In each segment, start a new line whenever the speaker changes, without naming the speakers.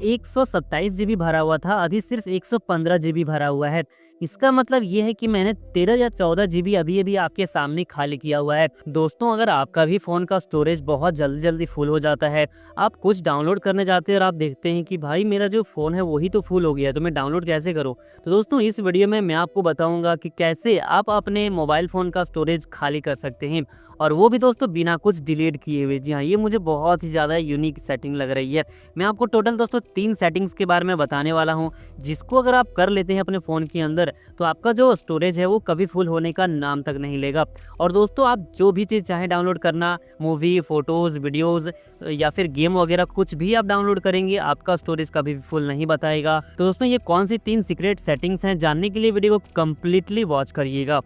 127 GB भरा हुआ था, अभी सिर्फ 115 जीबी भरा हुआ है। इसका मतलब ये है कि मैंने 13 या 14 जीबी अभी अभी आपके सामने खाली किया हुआ है। दोस्तों, अगर आपका भी फ़ोन का स्टोरेज बहुत जल्दी फुल हो जाता है, आप कुछ डाउनलोड करने जाते हैं और आप देखते हैं कि भाई मेरा जो फ़ोन है वही तो फुल हो गया है, तो मैं डाउनलोड कैसे करूँ? तो दोस्तों, इस वीडियो में मैं आपको बताऊँगा कि कैसे आप अपने मोबाइल फ़ोन का स्टोरेज खाली कर सकते हैं, और वो भी दोस्तों बिना कुछ डिलीट किए हुए। जी हाँ, ये मुझे बहुत ही ज़्यादा यूनिक सेटिंग लग रही है। मैं आपको टोटल दोस्तों 3 सेटिंग्स के बारे में बताने वाला हूँ, जिसको अगर आप कर लेते हैं अपने फ़ोन के अंदर, तो आपका जो स्टोरेज है वो कभी फुल होने का नाम तक नहीं लेगा। और दोस्तों, आप जो भी चीज़ चाहें डाउनलोड करना, मूवी, फ़ोटोज़, वीडियोज़ या फिर गेम वगैरह कुछ भी आप डाउनलोड करेंगे, आपका स्टोरेज कभी भी फुल नहीं बताएगा। तो दोस्तों, ये कौन सी 3 सीक्रेट सेटिंग्स हैं, जानने के लिए वीडियो को कंप्लीटली वॉच करिएगा।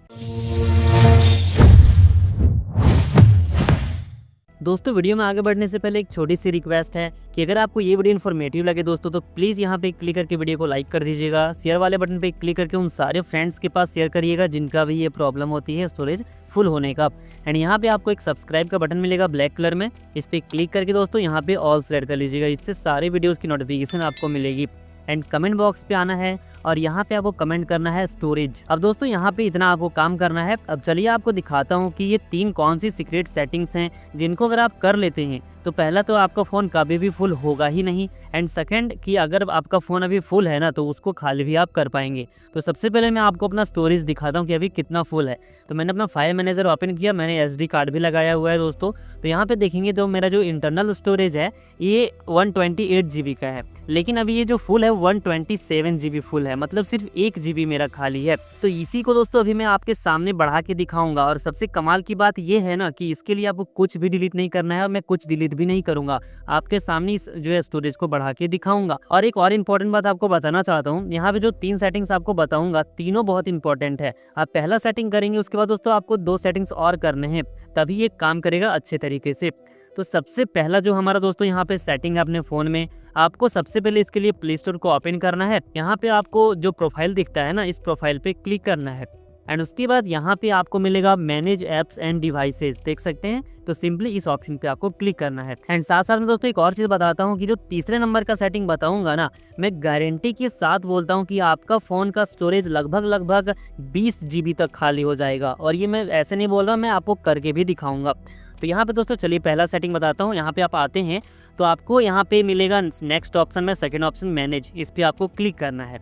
दोस्तों, वीडियो में आगे बढ़ने से पहले एक छोटी सी रिक्वेस्ट है कि अगर आपको ये वीडियो इन्फॉर्मेटिव लगे दोस्तों, तो प्लीज़ यहाँ पे क्लिक करके वीडियो को लाइक कर दीजिएगा। शेयर वाले बटन पे क्लिक करके उन सारे फ्रेंड्स के पास शेयर करिएगा जिनका भी ये प्रॉब्लम होती है स्टोरेज फुल होने का। एंड यहाँ पे आपको एक सब्सक्राइब का बटन मिलेगा ब्लैक कलर में, इस पर क्लिक करके दोस्तों यहाँ पे ऑल सेलेक्ट कर लीजिएगा। इससे सारे वीडियोज़ की नोटिफिकेशन आपको मिलेगी। एंड कमेंट बॉक्स पे आना है और यहाँ पे आपको कमेंट करना है स्टोरेज। अब दोस्तों, यहाँ पे इतना आपको काम करना है। अब चलिए आपको दिखाता हूँ कि ये 3 कौन सी सीक्रेट सेटिंग्स हैं जिनको अगर आप कर लेते हैं तो पहला तो आपका फ़ोन कभी भी फुल होगा ही नहीं, एंड सेकंड कि अगर आपका फ़ोन अभी फुल है ना, तो उसको खाली भी आप कर पाएंगे। तो सबसे पहले मैं आपको अपना स्टोरेज दिखाता हूँ कि अभी कितना फुल है। तो मैंने अपना फाइल मैनेजर ओपन किया, मैंने SD कार्ड भी लगाया हुआ है दोस्तों। तो यहाँ पे देखेंगे तो मेरा जो इंटरनल स्टोरेज है ये 128 GB का है, लेकिन अभी ये जो फुल है 127 GB फुल है, मतलब सिर्फ 1 GB मेरा खाली है। तो इसी को दोस्तों अभी मैं आपके सामने बढ़ा के दिखाऊंगा। और सबसे कमाल की बात ये है ना कि इसके लिए आपको कुछ भी डिलीट नहीं करना है, और मैं कुछ डिलीट भी नहीं करूंगा, आपके सामने इस जो है स्टोरेज को बढ़ा के दिखाऊंगा। और एक और इम्पोर्टेंट बात आपको बताना चाहता हूँ, यहाँ पे जो 3 सेटिंग्स आपको बताऊंगा, तीनों बहुत इंपॉर्टेंट है। आप पहला सेटिंग करेंगे, उसके बाद दोस्तों आपको 2 सेटिंग्स और करने हैं, तभी ये काम करेगा अच्छे तरीके से। तो सबसे पहला जो हमारा दोस्तों यहाँ पे सेटिंग है अपने फ़ोन में, आपको सबसे पहले इसके लिए प्ले स्टोर को ओपन करना है। यहाँ पे आपको जो प्रोफाइल दिखता है ना, इस प्रोफाइल पे क्लिक करना है। एंड उसके बाद यहाँ पे आपको मिलेगा मैनेज ऐप्स एंड डिवाइसेस, देख सकते हैं। तो सिंपली इस ऑप्शन पे आपको क्लिक करना है। एंड साथ साथ में दोस्तों एक और चीज़ बताता हूँ कि जो तीसरे नंबर का सेटिंग बताऊंगा ना, मैं गारंटी के साथ बोलता हूँ कि आपका फ़ोन का स्टोरेज लगभग 20 GB तक खाली हो जाएगा। और ये मैं ऐसे नहीं बोल रहा, मैं आपको करके भी दिखाऊंगा। तो यहाँ पे दोस्तों चलिए पहला सेटिंग बताता हूँ। यहाँ पे आप आते हैं तो आपको यहाँ पे मिलेगा नेक्स्ट ऑप्शन में सेकंड ऑप्शन मैनेज, इस पे आपको क्लिक करना है।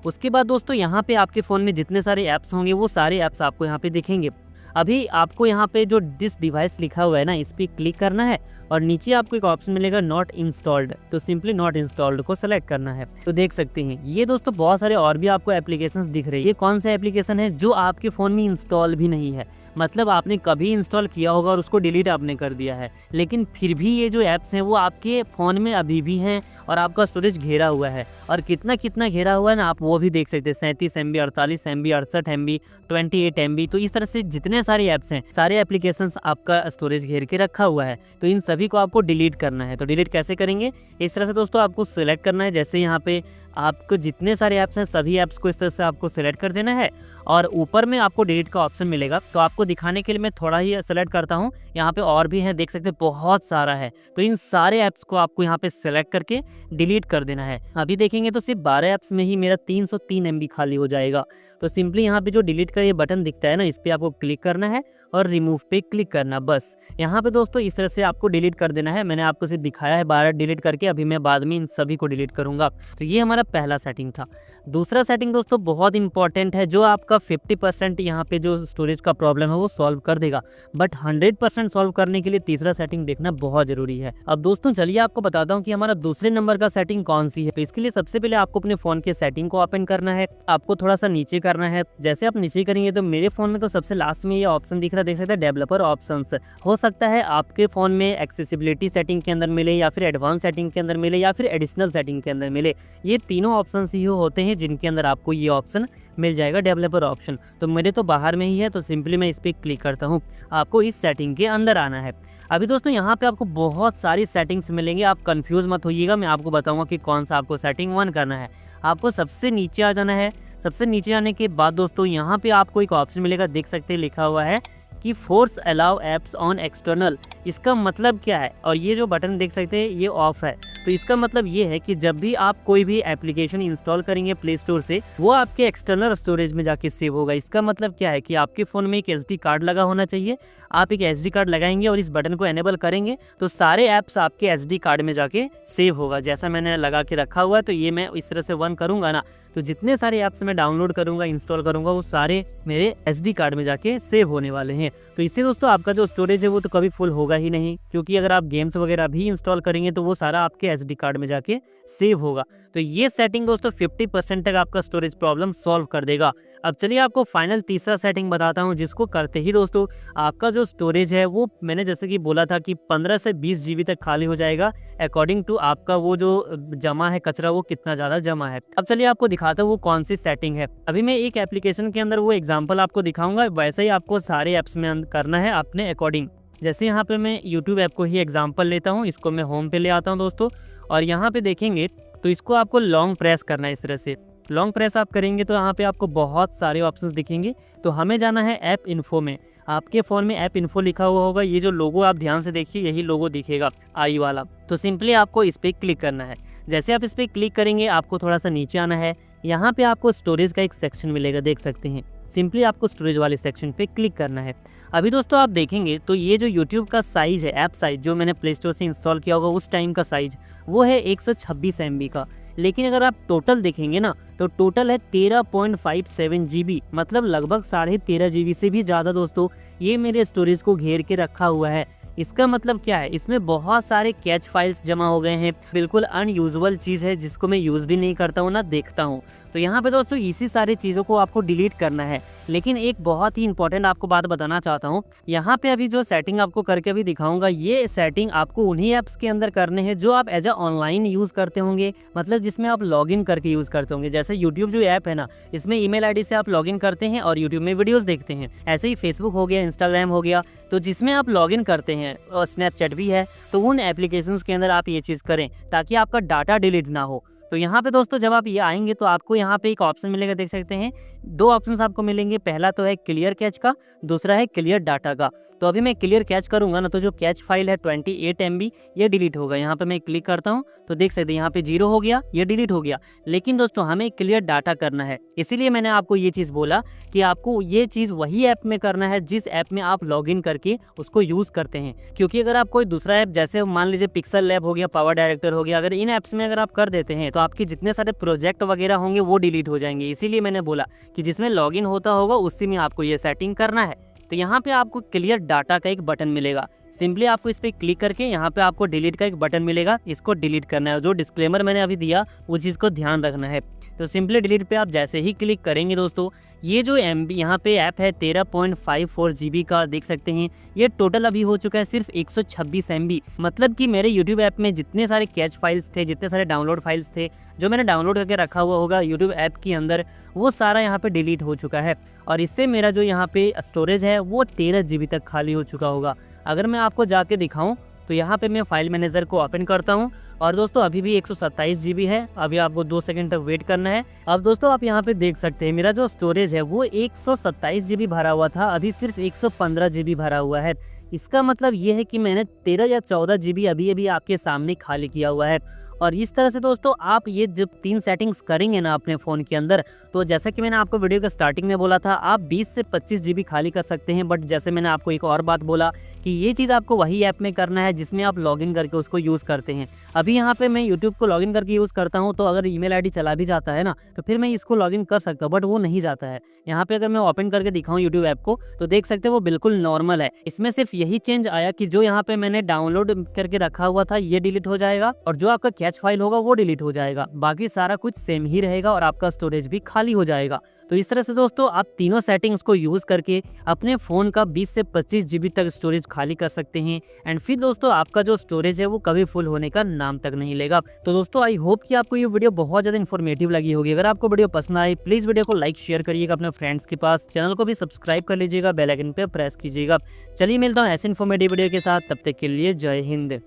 उसके बाद दोस्तों यहाँ पे आपके फ़ोन में जितने सारे ऐप्स होंगे वो सारे ऐप्स आपको यहाँ पे दिखेंगे। अभी आपको यहाँ पे जो दिस डिवाइस लिखा हुआ है ना, इस पर क्लिक करना है और नीचे आपको एक ऑप्शन मिलेगा नॉट इंस्टॉल्ड, तो सिंपली नॉट इंस्टॉल्ड को सेलेक्ट करना है। तो देख सकते हैं ये दोस्तों बहुत सारे और भी आपको एप्लीकेशंस दिख रही है। ये कौन सा एप्लीकेशन है जो आपके फ़ोन में इंस्टॉल भी नहीं है, मतलब आपने कभी इंस्टॉल किया होगा और उसको डिलीट आपने कर दिया है, लेकिन फिर भी ये जो ऐप्स हैं वो आपके फ़ोन में अभी भी हैं और आपका स्टोरेज घेरा हुआ है। और कितना कितना घेरा हुआ है ना, आप वो भी देख सकते हैं। 37 MB, 48 MB, 68 MB, 28 MB। तो इस तरह से जितने सारे ऐप्स हैं, सारे एप्लीकेशंस आपका स्टोरेज घेर के रखा हुआ है। तो इन सभी को आपको डिलीट करना है। तो डिलीट कैसे करेंगे, इस तरह से दोस्तों आपको सिलेक्ट करना है। जैसे यहाँ पे आपको जितने सारे ऐप्स हैं सभी ऐप्स को इस तरह से आपको सिलेक्ट कर देना है, और ऊपर में आपको डिलीट का ऑप्शन मिलेगा। तो आपको दिखाने के लिए मैं थोड़ा ही सेलेक्ट करता हूँ, यहाँ पे और भी है, देख सकते हैं बहुत सारा है। तो इन सारे ऐप्स को आपको यहाँ पे सेलेक्ट करके डिलीट कर देना है। अभी देखेंगे तो सिर्फ 12 ऐप्स में ही मेरा 303 MB खाली हो जाएगा। तो सिंपली यहाँ पे जो डिलीट का ये बटन दिखता है ना, इस पर आपको क्लिक करना है और रिमूव पे क्लिक करना, बस। यहाँ पे दोस्तों इस तरह से आपको डिलीट कर देना है। मैंने आपको सिर्फ दिखाया है 12 डिलीट करके, अभी मैं बाद में इन सभी को डिलीट करूँगा। तो ये हमारा पहला सेटिंग था। दूसरा सेटिंग दोस्तों बहुत इंपॉर्टेंट है, जो आपका 50% यहाँ पे जो स्टोरेज का प्रॉब्लम है वो सॉल्व कर देगा, बट 100% सॉल्व करने के लिए तीसरा सेटिंग देखना बहुत जरूरी है। अब दोस्तों चलिए आपको बताता हूँ कि हमारा दूसरे नंबर का सेटिंग कौन सी है। तो इसके लिए सबसे पहले आपको अपने फ़ोन के सेटिंग को ओपन करना है। आपको थोड़ा सा नीचे करना है। जैसे आप नीचे करेंगे तो मेरे फ़ोन में तो सबसे लास्ट में ये ऑप्शन दिख रहा है, देख सकते हैं डेवलपर ऑप्शंस। हो सकता है आपके फ़ोन में एक्सेसिबिलिटी सेटिंग के अंदर मिले, या फिर एडवांस सेटिंग के अंदर मिले, या फिर एडिशनल सेटिंग के अंदर मिले। ये तीनों ऑप्शन ही होते हैं जिनके अंदर आपको ये ऑप्शन मिल जाएगा, डेवलपर ऑप्शन। तो मेरे तो बाहर में ही है, तो सिंपली मैं इस पर क्लिक करता हूँ। आपको इस सेटिंग के अंदर आना है। अभी दोस्तों यहाँ पे आपको बहुत सारी सेटिंग्स मिलेंगे, आप कंफ्यूज मत होइएगा। मैं आपको बताऊंगा कि कौन सा आपको सेटिंग 1 करना है। आपको सबसे नीचे आ जाना है। सबसे नीचे आने के बाद दोस्तों यहाँ पे आपको एक ऑप्शन मिलेगा, देख सकते हैं लिखा हुआ है कि force allow apps on external. इसका मतलब क्या है, और ये जो बटन देख सकते हैं ये ऑफ है। तो इसका मतलब ये है कि जब भी आप कोई भी एप्लीकेशन इंस्टॉल करेंगे प्ले स्टोर से, वो आपके एक्सटर्नल स्टोरेज में जाके सेव होगा। इसका मतलब क्या है कि आपके फ़ोन में एक SD कार्ड लगा होना चाहिए। आप एक SD कार्ड लगाएंगे और इस बटन को एनेबल करेंगे तो सारे ऐप्स आपके SD कार्ड में जाके सेव होगा। जैसा मैंने लगा के रखा हुआ है, तो ये मैं इस तरह से वन करूँगा ना, तो जितने सारे ऐप्स मैं डाउनलोड करूँगा, इंस्टॉल करूँगा, वो सारे मेरे SD कार्ड में जाके सेव होने वाले हैं। तो इससे दोस्तों आपका जो स्टोरेज है वो तो कभी फुल होगा ही नहीं, क्योंकि अगर आप गेम्स वगैरह भी इंस्टॉल करेंगे तो वो सारा आपके SD कार्ड में जाके सेव होगा। तो ये सेटिंग दोस्तों 50% तक आपका स्टोरेज प्रॉब्लम सॉल्व कर देगा। अब चलिए आपको फाइनल तीसरा सेटिंग बताता हूँ, जिसको करते ही दोस्तों आपका जो स्टोरेज है वो मैंने जैसे कि बोला था कि 15 से 20 GB तक खाली हो जाएगा, अकॉर्डिंग टू आपका वो जो जमा है कचरा वो कितना ज़्यादा जमा है। अब चलिए आपको दिखाता हूँ वो कौन सी सेटिंग है। अभी मैं एक एप्लीकेशन के अंदर वो एग्जाम्पल आपको दिखाऊंगा, वैसे ही आपको सारे ऐप्स में करना है अपने अकॉर्डिंग। जैसे यहाँ पे मैं यूट्यूब ऐप को ही एग्जाम्पल लेता हूँ, इसको मैं होम पे ले आता हूँ दोस्तों, और यहाँ पे देखेंगे तो इसको आपको लॉन्ग प्रेस करना है। इस तरह से लॉन्ग प्रेस आप करेंगे तो यहाँ पे आपको बहुत सारे ऑप्शंस दिखेंगे। तो हमें जाना है ऐप इन्फो में। आपके फ़ोन में ऐप इन्फो लिखा हुआ होगा, ये जो लोगो आप ध्यान से देखिए, यही लोगो दिखेगा आई वाला। तो सिंपली आपको इस पर क्लिक करना है। जैसे आप इस पर क्लिक करेंगे आपको थोड़ा सा नीचे आना है, यहाँ पे आपको स्टोरेज का एक सेक्शन मिलेगा, देख सकते हैं। सिंपली आपको स्टोरेज वाले सेक्शन पे क्लिक करना है। अभी दोस्तों आप देखेंगे तो ये जो यूट्यूब का साइज़ है, ऐप साइज़ जो मैंने प्ले स्टोर से इंस्टॉल किया होगा उस टाइम का साइज़, वो है 126 MB का। लेकिन अगर आप टोटल देखेंगे ना तो टोटल है 13.57 GB, मतलब लगभग 13.5 GB से भी ज़्यादा दोस्तों ये मेरे स्टोरेज को घेर के रखा हुआ है। इसका मतलब क्या है, इसमें बहुत सारे कैच फाइल्स जमा हो गए हैं। बिल्कुल अनयूजुअल चीज़ है जिसको मैं यूज़ भी नहीं करता हूँ ना देखता हूँ। तो यहाँ पे दोस्तों इसी सारी चीज़ों को आपको डिलीट करना है। लेकिन एक बहुत ही इंपॉर्टेंट आपको बात बताना चाहता हूँ, यहाँ पे अभी जो सेटिंग आपको करके अभी दिखाऊंगा, ये सेटिंग आपको उन्हीं ऐप्स के अंदर करने हैं जो आप एज अ ऑनलाइन यूज़ करते होंगे, मतलब जिसमें आप लॉगिन करके यूज़ करते होंगे। जैसे यूट्यूब जो ऐप है ना, इसमें ईमेल आईडी से आप लॉगिन करते हैं और यूट्यूब में वीडियोज़ देखते हैं। ऐसे ही फेसबुक हो गया, इंस्टाग्राम हो गया, तो जिसमें आप लॉगिन करते हैं, और स्नैपचैट भी है, तो उन एप्लीकेशंस के अंदर आप ये चीज़ करें ताकि आपका डाटा डिलीट ना हो। तो यहाँ पे दोस्तों जब आप ये आएंगे तो आपको यहाँ पे एक ऑप्शन मिलेगा, देख सकते हैं। दो ऑप्शंस आपको मिलेंगे, पहला तो है क्लियर कैच का, दूसरा है क्लियर डाटा का। तो अभी मैं क्लियर कैच करूंगा ना, तो जो कैच फाइल है 28 MB ये डिलीट होगा। यहाँ पे मैं क्लिक करता हूँ तो देख सकते हैं यहाँ पे 0 हो गया, ये डिलीट हो गया। लेकिन दोस्तों हमें क्लियर डाटा करना है, इसीलिए मैंने आपको ये चीज़ बोला कि आपको ये चीज़ वही ऐप में करना है जिस ऐप में आप लॉगिन करके उसको यूज़ करते हैं। क्योंकि अगर आप कोई दूसरा ऐप, जैसे मान लीजिए पिक्सल लैब हो गया, पावर डायरेक्टर हो गया, अगर इन ऐप्स में अगर आप कर देते हैं तो आपके जितने सारे प्रोजेक्ट वगैरह होंगे वो डिलीट हो जाएंगे। इसीलिए मैंने बोला कि जिसमें लॉगिन होता होगा उसी में आपको ये सेटिंग करना है। तो यहाँ पे आपको क्लियर डाटा का एक बटन मिलेगा, सिंपली आपको इस पर क्लिक करके यहाँ पे आपको डिलीट का एक बटन मिलेगा, इसको डिलीट करना है। जो डिस्क्लेमर मैंने अभी दिया वो चीज़ को ध्यान रखना है। तो सिंपली डिलीट पे आप जैसे ही क्लिक करेंगे दोस्तों, ये जो MB यहाँ पे ऐप है 13.54 GB का, देख सकते हैं ये टोटल अभी हो चुका है सिर्फ 126 MB। मतलब कि मेरे YouTube ऐप में जितने सारे कैच फाइल्स थे, जितने सारे डाउनलोड फाइल्स थे जो मैंने डाउनलोड करके रखा हुआ होगा YouTube ऐप के अंदर, वो सारा यहाँ पे डिलीट हो चुका है। और इससे मेरा जो यहाँ पे स्टोरेज है वो 13 GB तक खाली हो चुका होगा। अगर मैं आपको जाके दिखाऊं तो यहाँ पे मैं फाइल मैनेजर को ओपन करता हूँ, और दोस्तों अभी भी 127 GB है। अभी आपको 2 सेकंड तक वेट करना है। अब दोस्तों आप यहाँ पे देख सकते हैं मेरा जो स्टोरेज है वो 127 GB भरा हुआ था, अभी सिर्फ 115 GB भरा हुआ है। इसका मतलब ये है कि मैंने 13 या 14 GB अभी अभी आपके सामने खाली किया हुआ है। और इस तरह से दोस्तों आप ये जब 3 सेटिंग्स करेंगे ना अपने फ़ोन के अंदर, तो जैसा कि मैंने आपको वीडियो के स्टार्टिंग में बोला था, आप 20 से 25 GB खाली कर सकते हैं। बट जैसे मैंने आपको एक और बात बोला कि ये चीज़ आपको वही ऐप में करना है जिसमें आप लॉगिन करके उसको यूज़ करते हैं। अभी यहाँ पे मैं यूट्यूब को लॉगिन करके यूज़ करता हूँ, तो अगर ईमेल आईडी चला भी जाता है ना तो फिर मैं इसको लॉगिन कर सकता हूँ, बट वो नहीं जाता है। यहाँ पे अगर मैं ओपन करके दिखाऊँ यूट्यूब ऐप को तो देख सकते हैं वो बिल्कुल नॉर्मल है। इसमें सिर्फ यही चेंज आया कि जो यहाँ पे मैंने डाउनलोड करके रखा हुआ था ये डिलीट हो जाएगा, और जो आपका कैच फाइल होगा वो डिलीट हो जाएगा। बाकी सारा कुछ सेम ही रहेगा और आपका स्टोरेज भी खाली हो जाएगा। तो इस तरह से दोस्तों आप तीनों सेटिंग्स को यूज़ करके अपने फ़ोन का 20 से 25 GB तक स्टोरेज खाली कर सकते हैं। एंड फिर दोस्तों आपका जो स्टोरेज है वो कभी फुल होने का नाम तक नहीं लेगा। तो दोस्तों आई होप कि आपको ये वीडियो बहुत ज़्यादा इन्फॉर्मेटिव लगी होगी। अगर आपको वीडियो पसंद आए प्लीज़ वीडियो को लाइक शेयर करिएगा अपने फ्रेंड्स के पास, चैनल को भी सब्सक्राइब कर लीजिएगा, बेल आइकन पर प्रेस कीजिएगा। चलिए मिलता हूँ ऐसे इन्फॉर्मेटिव वीडियो के साथ, तब तक के लिए जय हिंद।